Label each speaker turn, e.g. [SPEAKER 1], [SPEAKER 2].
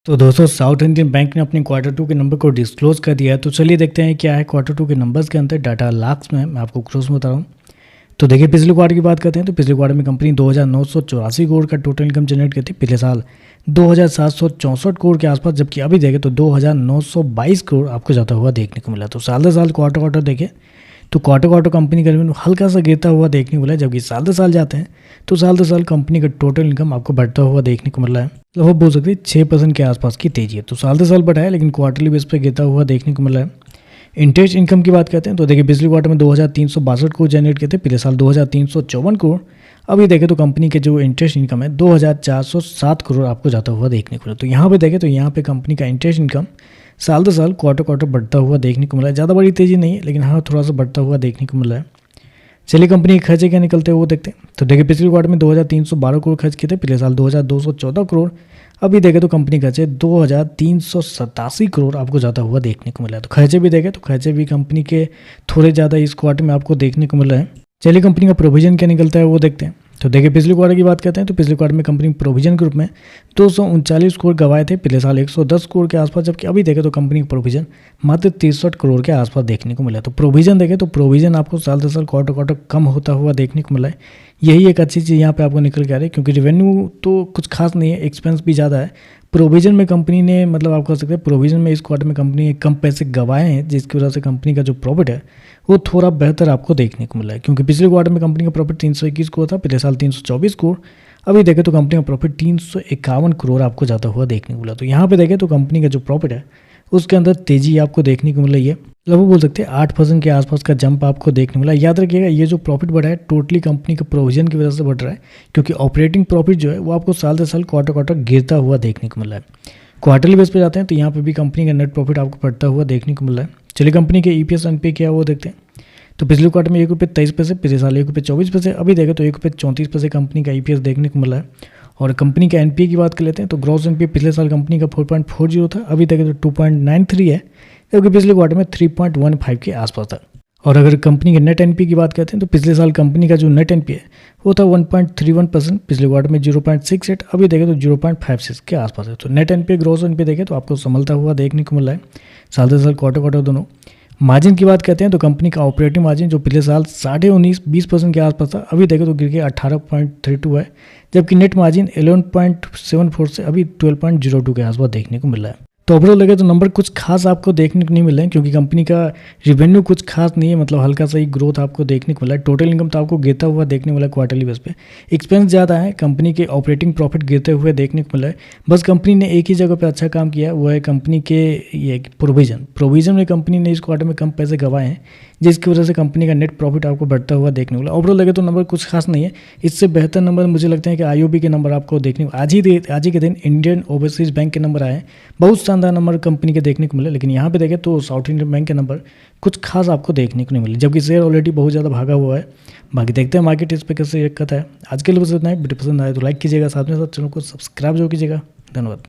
[SPEAKER 1] तो दोस्तों south Indian bank ने अपने क्वार्टर 2 के नंबर को डिस्क्लोज कर दिया है। तो चलिए देखते हैं क्या है क्वार्टर 2 के नंबर्स के अंदर डाटा लाख्स में मैं आपको क्रॉस में बता रहा हूँ। तो देखिए पिछले क्वार्टर की बात करते हैं तो पिछले क्वार्टर में कंपनी 2,984 करोड़ का टोटल इनकम जनरेट करती है। पिछले साल 2,764 करोड़ के आसपास, जबकि अभी देखें तो 2,922 करोड़ आपको जाता हुआ देखने को मिला। तो साल दर साल क्वार्टर देखें तो क्वार्टर कंपनी का रेवेन्यू हल्का सा गिरता हुआ देखने को मिला है, जबकि साल दर साल जाते हैं तो साल दर साल कंपनी का टोटल इनकम आपको बढ़ता हुआ देखने को मिल रहा है। मतलब आप बोल सकते हैं 6% के आसपास की तेजी है। तो साल दर साल बढ़ा है लेकिन क्वार्टरली बेस पे गिरता हुआ देखने को मिल रहा है। इंटरेस्ट इनकम की बात करते हैं तो देखिए पिछले क्वार्टर में 2,362 करोड़ जनरेट किए थे, पिछले साल 2,354 करोड़। अभी देखें तो कंपनी के जो इंटरेस्ट इनकम है 2,407 करोड़ आपको जाता हुआ देखने को मिला। तो यहाँ पे देखें तो यहाँ पे कंपनी का इंटरेस्ट इनकम साल दर साल क्वार्टर बढ़ता हुआ देखने को मिला है। ज़्यादा बड़ी तेज़ी नहीं है लेकिन हाँ थोड़ा सा बढ़ता हुआ देखने को मिला है। चलिए कंपनी के खर्चे क्या निकलते हैं वो देखते हैं। तो देखिए पिछले क्वार्टर में 2,312 करोड़ खर्च किए थे, पिछले साल 2,214 करोड़। अभी देखें तो कंपनी खर्चे 2,387 करोड़ आपको जाता हुआ देखने को मिला है। तो खर्चे भी देखें तो खर्चे भी कंपनी के थोड़े ज़्यादा इस क्वार्टर में आपको देखने को मिल रहा है। चलिए कंपनी का प्रोविजन क्या निकलता है वो देखते हैं। तो देखिए पिछले क्वार्टर की बात करते हैं तो पिछले क्वार्टर में कंपनी प्रोविजन के रूप में 239 करोड़ गंवाए थे, पिछले साल 110 करोड़ के आसपास, जबकि अभी देखें तो कंपनी का प्रोविजन मात्र 63 करोड़ के आसपास देखने को मिला। तो प्रोविजन देखें तो प्रोविजन आपको साल दर साल क्वार्टर कम होता हुआ देखने को मिला है। यही एक अच्छी चीज़ यहाँ पे आपको निकल के आ रही है, क्योंकि रेवेन्यू तो कुछ खास नहीं है, एक्सपेंस भी ज़्यादा है। प्रोविजन में कंपनी ने मतलब आप कह सकते हैं प्रोविजन में इस क्वार्टर में कंपनी ने कम पैसे गंवाए हैं, जिसकी वजह से कंपनी का जो प्रॉफिट है वो थोड़ा बेहतर आपको देखने को मिला है। क्योंकि पिछले क्वार्टर में कंपनी का प्रॉफिट 321 करोड़ था, पिछले साल 324 करोड़। अभी देखें तो कंपनी का प्रॉफिट 351 करोड़ आपको जाता हुआ देखने को मिला। तो यहाँ पे देखें तो कंपनी का जो प्रॉफिट है उसके अंदर तेजी आपको देखने को मिल रही है। लगभग बोल सकते हैं 8% के आसपास का जंप आपको देखने मिला। याद रखिएगा ये जो प्रॉफिट बढ़ा है टोटली कंपनी का प्रोविजन की वजह से बढ़ रहा है, क्योंकि ऑपरेटिंग प्रॉफिट जो है वो आपको साल दर साल क्वार्टर गिरता हुआ देखने को मिला है। क्वार्टरली बेस पे जाते हैं तो यहाँ पे भी कंपनी का नेट प्रॉफिट आपको बढ़ता हुआ देखने को मिल रहा है। चलिए कंपनी के EPS एनपीए क्या है वो देखते हैं। तो पिछले क्वार्टर में ₹1.23, पिछले साल ₹1.24। अभी देखें तो ₹1.34 कंपनी का EPS देखने को मिला है। और कंपनी का NPA की बात कर लेते हैं तो ग्रॉस NPA पिछले साल कंपनी का 4.40 था, अभी देखें तो 2.93 है, जबकि पिछले क्वार्टर में 3.15 के आसपास था। और अगर कंपनी के नेट NPA की बात करते हैं तो पिछले साल कंपनी का जो नेट NPA है वो था 1.31%, पिछले क्वार्टर में 0.68, अभी देखें तो 0.56 के आसपास है। तो नेट NPA ग्रॉस NPA देखें तो आपको संभलता हुआ देखने को मिल रहा है साल दर साल क्वार्टर दोनों। मार्जिन की बात करते हैं तो कंपनी का ऑपरेटिंग मार्जिन जो पिछले साल 19.5-20% के आसपास था, अभी देखें तो गिर के 18.32 है, जबकि नेट मार्जिन 11.74 से अभी 12.02 के आसपास देखने को मिल रहा है। तो ओवरऑल लगे तो नंबर कुछ खास आपको देखने को नहीं मिल रहे हैं, क्योंकि कंपनी का रेवेन्यू कुछ खास नहीं है, मतलब हल्का सा ही ग्रोथ आपको देखने को मिला है। टोटल इनकम तो आपको गिरता हुआ देखने को मिला है क्वार्टरली बेस पे। एक्सपेंस ज़्यादा है, कंपनी के ऑपरेटिंग प्रॉफिट गिरते हुए देखने को मिला है। बस कंपनी ने एक ही जगह पे अच्छा काम किया, वो है कंपनी के ये प्रोविजन में कंपनी ने इस क्वार्टर में कम पैसे गंवाए हैं, जिसकी वजह से कंपनी का नेट प्रॉफिट आपको बढ़ता हुआ देखने को मिला। ओवरऑल लगे तो नंबर कुछ खास नहीं है। इससे बेहतर नंबर मुझे लगता है कि IOB के नंबर आपको देखने को आज ही के दिन इंडियन ओवरसीज बैंक के नंबर आए हैं, बहुत शानदार नंबर कंपनी के देखने को मिले। लेकिन यहाँ पे देखें तो साउथ इंडियन बैंक के नंबर कुछ खास आपको देखने को नहीं मिले, जबकि शेयर ऑलरेडी बहुत ज़्यादा भागा हुआ है। बाकी देखते हैं मार्केट इस पर कैसे रिएक्ट करता है। आज के लिए बस इतना ही। वीडियो पसंद आए तो लाइक कीजिएगा, साथ में साथ चैनल को सब्सक्राइब जरूर कीजिएगा। धन्यवाद।